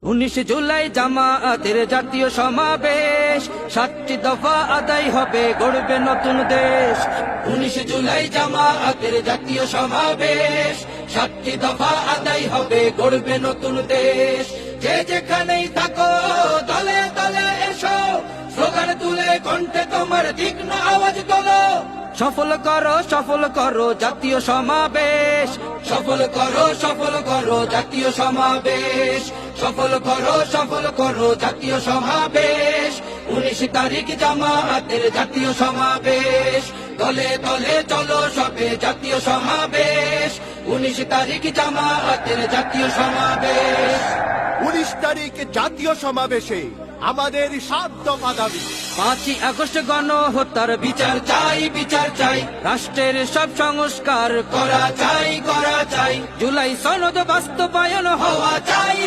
19 জুলাই জামায়াতের জাতীয় সমাবেশ, 7টি দফা আদায় হবে, গড়বে নতুন দেশ। 19 জুলাই জামায়াতের জাতীয় সমাবেশ, 7টি দফা আদায় হবে, গড়বে নতুন দেশ। যে যেখানেই থাকো দলে দলে এসো, স্লোগান তুলে কণ্ঠে তোমার তীক্ষ্ণ আওয়াজ তোলো। সফল করো জাতীয় সমাবেশ, সফল করো জাতীয় সমাবেশ, সফল করো জাতীয় সমাবেশ। 19 তারিখ জামায়াতের জাতীয় সমাবেশ, দলে দলে চলো সবে জাতীয় সমাবেশ। 19 তারিখ জামায়াতের জাতীয় সমাবেশ। 19 তারিখ জাতীয় সমাবেশে আমাদের 7 দফা দাবি। 5ই আগস্ট গণহত্যার বিচার চাই, রাষ্ট্রের সব সংস্কার করা চাই। জুলাই সনদ বাস্তবায়ন হওয়া চাই।